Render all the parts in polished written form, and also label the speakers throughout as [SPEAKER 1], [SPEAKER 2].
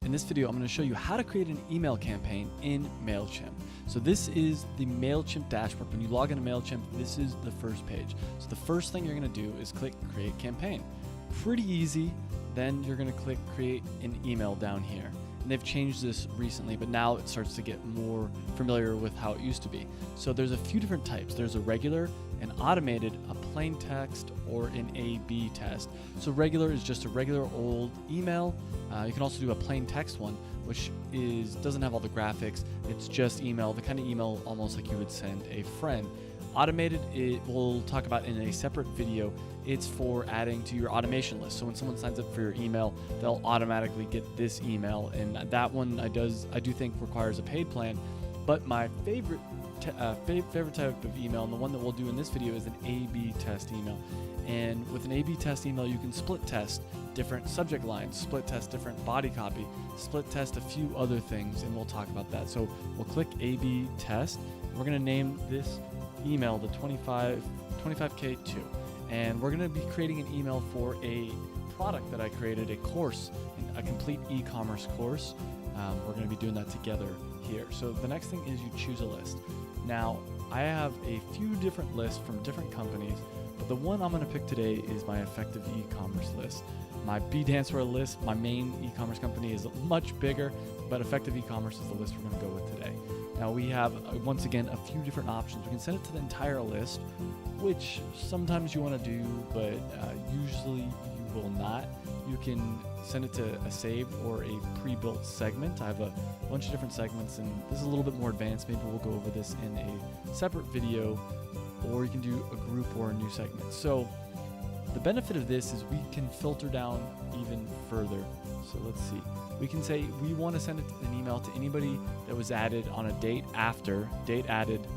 [SPEAKER 1] In this video, I'm going to show you how to create an email campaign in Mailchimp. So this is the Mailchimp dashboard. When you log into Mailchimp, this is the first page. So the first thing you're going to do is click Create Campaign. Pretty easy. Then you're going to click Create an Email down here. And they've changed this recently, but now it starts to get more familiar with how it used to be. So there's a few different types. There's a regular, an automated, a plain text, or an A/B test. So regular is just a regular old email. You can also do a plain text one, which doesn't have all the graphics. It's just email, the kind of email almost like you would send a friend. Automated, we'll talk about in a separate video. It's for adding to your automation list. So when someone signs up for your email, they'll automatically get this email. And that one I do think requires a paid plan. But my favorite type of email, and the one that we'll do in this video, is an A/B test email. And with an A/B test email, you can split test different subject lines, split test different body copy, split test a few other things, and we'll talk about that. So we'll click A/B test. We're going to name this email the 25K2. And we're going to be creating an email for a product that I created, a course, a complete e-commerce course. We're going to be doing that together here. So the next thing is you choose a list. Now, I have a few different lists from different companies, but the one I'm going to pick today is my effective e-commerce list. My BDanceware list, my main e-commerce company, is much bigger, but effective e-commerce is the list we're going to go with today. Now we have, once again, a few different options. We can send it to the entire list, which sometimes you want to do, but usually you will not. You can send it to a saved or a pre-built segment. I have a bunch of different segments, and this is a little bit more advanced. Maybe we'll go over this in a separate video, or you can do a group or a new segment. So the benefit of this is we can filter down even further. So let's see. We can say we want to send an email to anybody that was added on a date added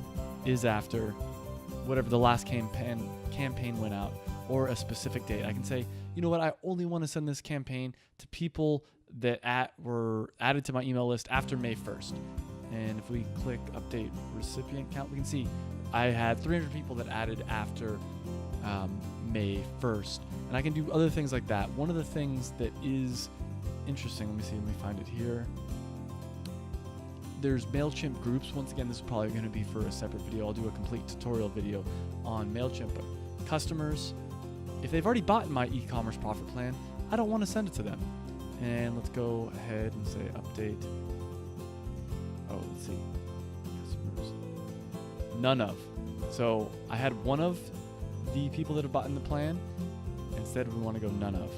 [SPEAKER 1] is after whatever the last campaign went out, or a specific date. I can say, you know what, I only want to send this campaign to people that were added to my email list after May 1st. And if we click update recipient count, we can see I had 300 people that added after May 1st. And I can do other things like that. One of the things that is interesting, let me find it here. There's Mailchimp groups. Once again, this is probably going to be for a separate video. I'll do a complete tutorial video on Mailchimp. But customers, if they've already bought my e-commerce profit plan, I don't want to send it to them. And let's go ahead and say update. Oh, let's see. Customers. None of. So I had one of the people that have bought in the plan. Instead, we want to go none of.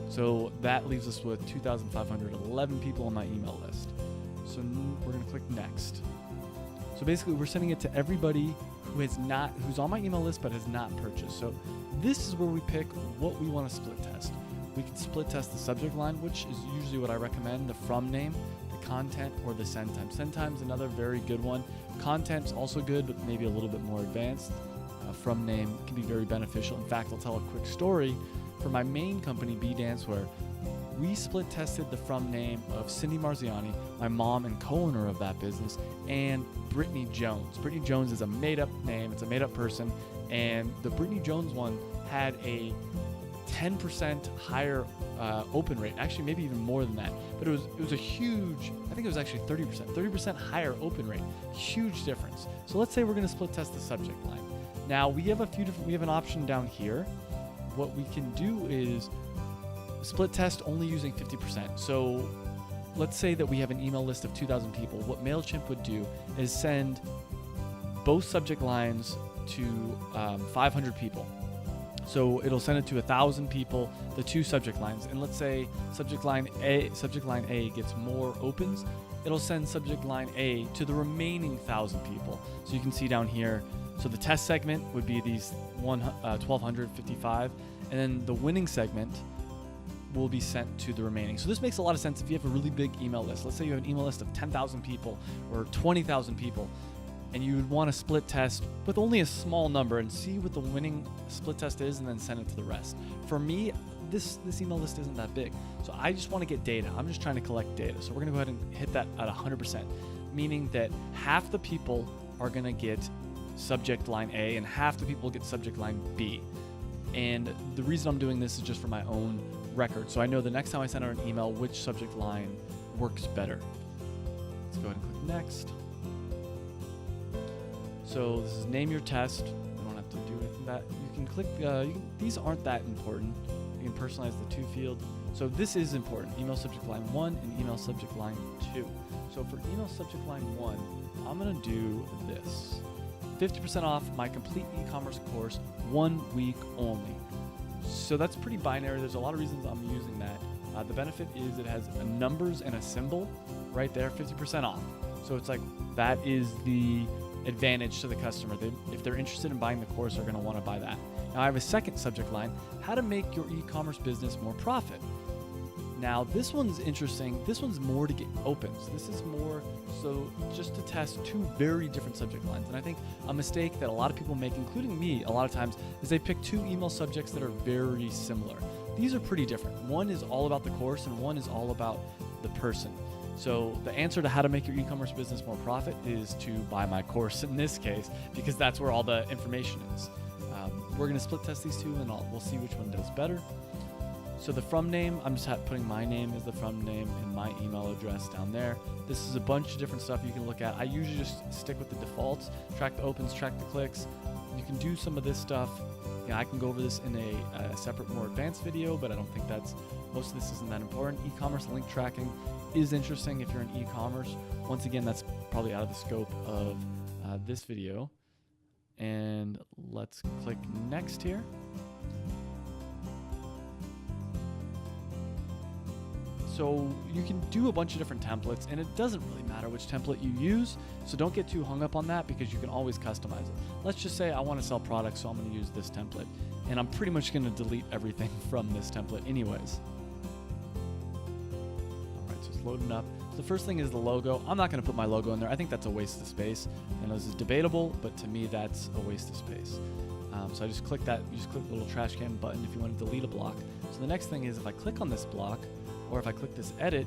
[SPEAKER 1] So that leaves us with 2,511 people on my email list. So we're going to click next. So basically, we're sending it to everybody who's on my email list but has not purchased. So this is where we pick what we want to split test. We can split test the subject line, which is usually what I recommend, the from name, the content, or the send time. Send time is another very good one. Content's also good, but maybe a little bit more advanced. From name can be very beneficial. In fact, I'll tell a quick story. For my main company, BDanceware, we split tested the from name of Cindy Marziani, my mom and co-owner of that business, and Brittany Jones. Brittany Jones is a made-up name. It's a made-up person. And the Brittany Jones one had a 10% higher open rate. Actually, maybe even more than that. But it was a huge, I think it was actually 30% higher open rate. Huge difference. So let's say we're going to split test the subject line. Now, we have an option down here. What we can do is split test only using 50%. So let's say that we have an email list of 2,000 people. What Mailchimp would do is send both subject lines to 500 people. So it'll send it to 1,000 people, the two subject lines. And let's say subject line A gets more opens. It'll send subject line A to the remaining 1,000 people. So you can see down here, so the test segment would be these 1,255, and then the winning segment will be sent to the remaining. So this makes a lot of sense if you have a really big email list. Let's say you have an email list of 10,000 people or 20,000 people, and you would want to split test with only a small number and see what the winning split test is and then send it to the rest. For me, this email list isn't that big, so I just want to get data. I'm just trying to collect data. So we're going to go ahead and hit that at 100%, meaning that half the people are going to get subject line A and half the people get subject line B. And the reason I'm doing this is just for my own record. So I know the next time I send out an email, which subject line works better. Let's go ahead and click next. So this is name your test. You don't have to do anything that. You can click, these aren't that important. You can personalize the to field. So this is important, email subject line 1 and email subject line 2. So for email subject line 1, I'm gonna do this. 50% off my complete e-commerce course, 1 week only. So that's pretty binary. There's a lot of reasons I'm using that. The benefit is it has a numbers and a symbol right there, 50% off. So it's like, that is the advantage to the customer. If they're interested in buying the course, they're gonna wanna buy that. Now I have a second subject line, how to make your e-commerce business more profit. Now this one's interesting. This one's more to get opens. This is more so just to test 2 very different subject lines. And I think a mistake that a lot of people make, including me a lot of times, is they pick 2 email subjects that are very similar. These are pretty different. One is all about the course and one is all about the person. So the answer to how to make your e-commerce business more profit is to buy my course in this case, because that's where all the information is. We're gonna split test these 2 and we'll see which one does better. So the from name, I'm just putting my name as the from name and my email address down there. This is a bunch of different stuff you can look at. I usually just stick with the defaults, track the opens, track the clicks. You can do some of this stuff. Yeah, I can go over this in a separate, more advanced video, but I don't think most of this isn't that important. E-commerce link tracking is interesting if you're in e-commerce. Once again, that's probably out of the scope of this video. And let's click next here. So you can do a bunch of different templates, and it doesn't really matter which template you use, so don't get too hung up on that because you can always customize it. Let's just say I want to sell products, so I'm going to use this template, and I'm pretty much going to delete everything from this template anyways. All right, so it's loading up. So the first thing is the logo. I'm not going to put my logo in there. I think that's a waste of space. I know this is debatable, but to me that's a waste of space. So I just click that. You just click the little trash can button if you want to delete a block. So the next thing is if I click on this block, or if I click this edit,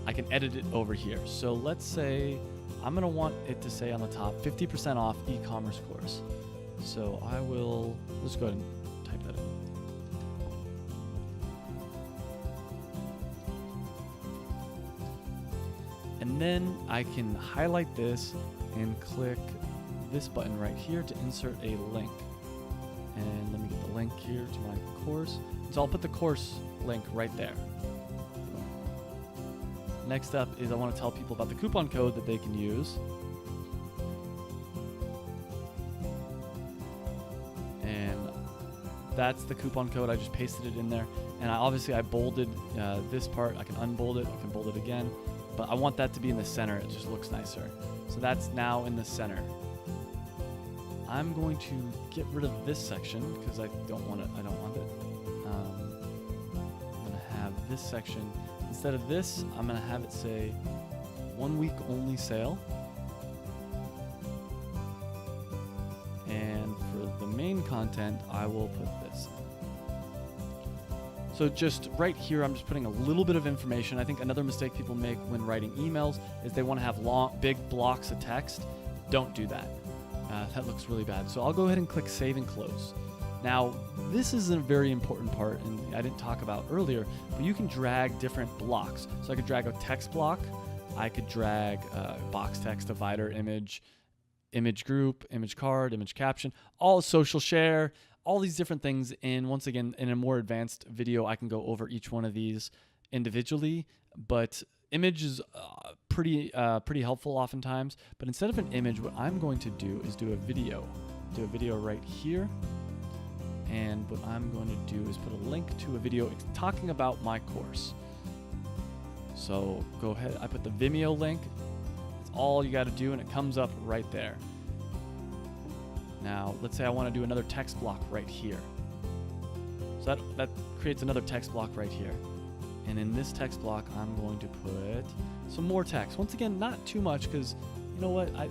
[SPEAKER 1] I can edit it over here. So let's say I'm gonna want it to say on the top, 50% off e-commerce course. So let's go ahead and type that in. And then I can highlight this and click this button right here to insert a link. And let me get the link here to my course. So I'll put the course link right there. Next up is I want to tell people about the coupon code that they can use. And that's the coupon code. I just pasted it in there. And I bolded this part. I can unbold it. I can bold it again. But I want that to be in the center. It just looks nicer. So that's now in the center. I'm going to get rid of this section because I don't want it. I'm going to have this section. Instead of this, I'm going to have it say 1 week only sale. And for the main content, I will put this. So just right here, I'm just putting a little bit of information. I think another mistake people make when writing emails is they want to have big blocks of text. Don't do that. That looks really bad. So I'll go ahead and click Save and Close. Now, this is a very important part, and I didn't talk about earlier, but you can drag different blocks. So I could drag a text block, I could drag box text, divider, image group, image card, image caption, all social share, all these different things. And once again, in a more advanced video, I can go over each one of these individually, but image is pretty helpful oftentimes. But instead of an image, what I'm going to do is do a video right here. And what I'm going to do is put a link to a video talking about my course. So go ahead, I put the Vimeo link. That's all you got to do, and it comes up right there. Now, let's say I want to do another text block right here. So that creates another text block right here. And in this text block, I'm going to put some more text. Once again, not too much, because you know what? I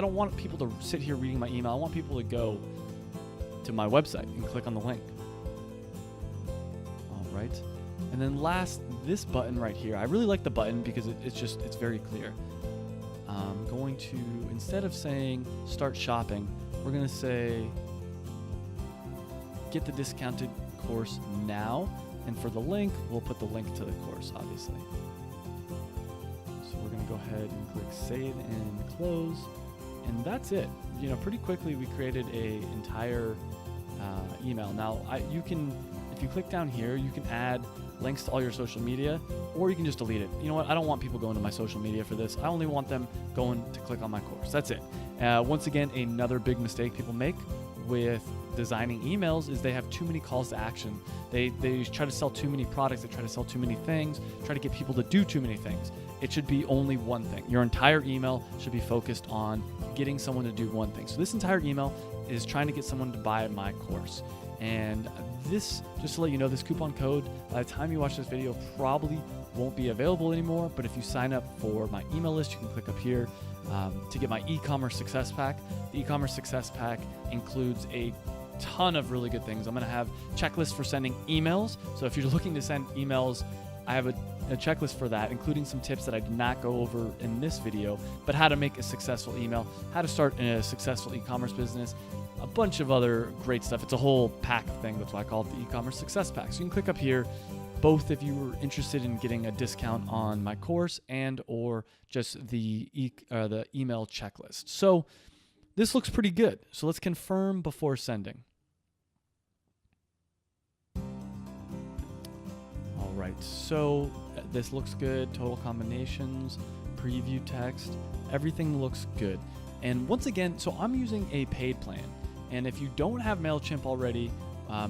[SPEAKER 1] don't want people to sit here reading my email. I want people to go to my website and click on the link. All right. And then last, this button right here. I really like the button because it's very clear. I'm going to, instead of saying start shopping, we're going to say get the discounted course now. And for the link, we'll put the link to the course, obviously. So we're going to go ahead and click save and close. And that's it. Pretty quickly we created a entire email. Now, you can, if you click down here, you can add links to all your social media, or you can just delete it. You know what? I don't want people going to my social media for this. I only want them going to click on my course. That's it. Once again, another big mistake people make with designing emails is they have too many calls to action. They try to sell too many products. They try to sell too many things, try to get people to do too many things. It should be only one thing. Your entire email should be focused on getting someone to do one thing. So this entire email is trying to get someone to buy my course. And this, just to let you know, this coupon code, by the time you watch this video, probably won't be available anymore. But if you sign up for my email list, you can click up here to get my e-commerce success pack. The e-commerce success pack includes a ton of really good things. I'm going to have checklists for sending emails. So if you're looking to send emails, I have a checklist for that, including some tips that I did not go over in this video, but how to make a successful email, how to start a successful e-commerce business, a bunch of other great stuff. It's a whole pack thing. That's why I call it the e-commerce success pack. So you can click up here, both if you were interested in getting a discount on my course and or just the email checklist. So this looks pretty good. So let's confirm before sending. All right, so this looks good. Total combinations, preview text, everything looks good. And once again, so I'm using a paid plan. And if you don't have Mailchimp already, I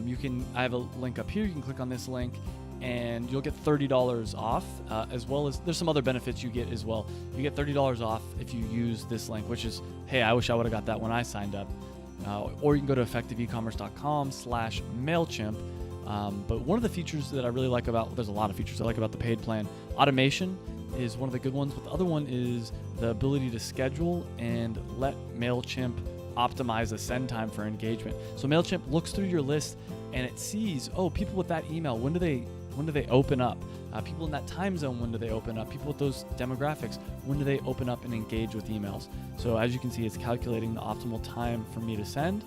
[SPEAKER 1] have a link up here. You can click on this link and you'll get $30 off, as well as there's some other benefits you get as well. You get $30 off if you use this link, which is, hey, I wish I would have got that when I signed up. Or you can go to effectiveecommerce.com/Mailchimp. But one of the features that I really like there's a lot of features I like about the paid plan. Automation is one of the good ones, but the other one is the ability to schedule and let Mailchimp optimize the send time for engagement. So Mailchimp looks through your list and it sees, oh, people with that email, when do they open up? People in that time zone, when do they open up? People with those demographics, when do they open up and engage with emails? So as you can see, it's calculating the optimal time for me to send,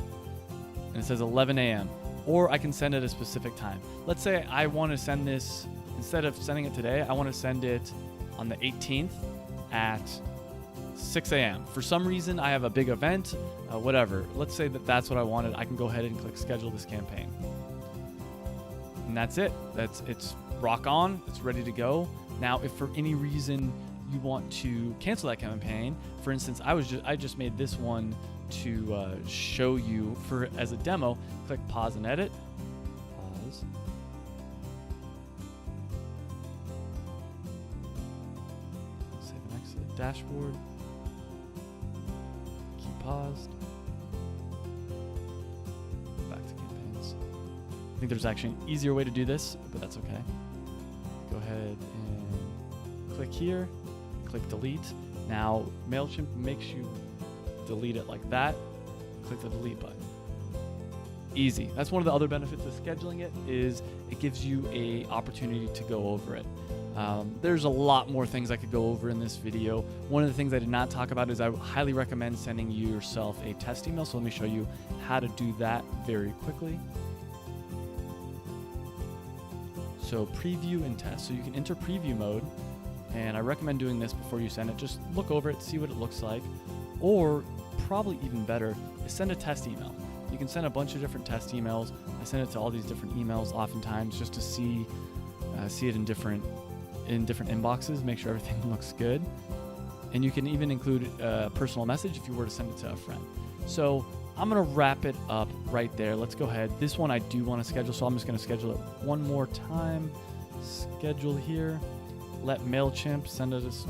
[SPEAKER 1] and it says 11 a.m. Or I can send it a specific time. Let's say I want to send this, instead of sending it today, I want to send it on the 18th at 6 a.m. For some reason, I have a big event, whatever. Let's say that that's what I wanted. I can go ahead and click schedule this campaign. And that's it. It's rock on. It's ready to go. Now, if for any reason you want to cancel that campaign, for instance, I just made this one to show you as a demo. Click pause and edit. Pause. Save and exit. Dashboard. Keep paused. Back to campaigns. I think there's actually an easier way to do this, but that's okay. Go ahead and click here. Click delete. Now, Mailchimp makes you delete it like that. Click the delete button. Easy. That's one of the other benefits of scheduling it, is it gives you a opportunity to go over it. There's a lot more things I could go over in this video. One of the things I did not talk about is I highly recommend sending yourself a test email. So let me show you how to do that very quickly. So preview and test. So you can enter preview mode, and I recommend doing this before you send it. Just look over it, see what it looks like. Or probably even better is send a test email. You can send a bunch of different test emails. I send it to all these different emails oftentimes just to see it in different inboxes, make sure everything looks good. And you can even include a personal message if you were to send it to a friend. So I'm gonna wrap it up right there. Let's go ahead. This one I do want to schedule, so I'm just gonna schedule it one more time. Schedule here. Let Mailchimp send us.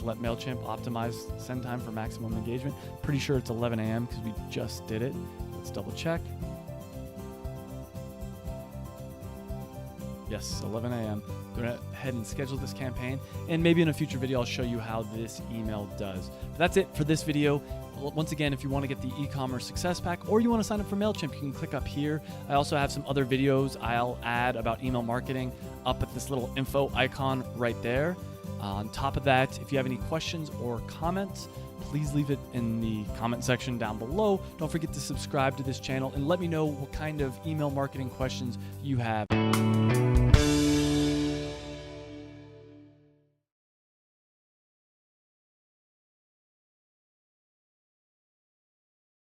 [SPEAKER 1] Let Mailchimp optimize send time for maximum engagement. Pretty sure it's 11 a.m. because we just did it. Let's double check. Yes, 11 a.m. Go ahead and schedule this campaign, and maybe in a future video I'll show you how this email does. But that's it for this video. Once again, if you want to get the e-commerce success pack or you want to sign up for Mailchimp, you can click up here. I also have some other videos I'll add about email marketing up at this little info icon right there. On top of that, if you have any questions or comments, please leave it in the comment section down below. Don't forget to subscribe to this channel and let me know what kind of email marketing questions you have.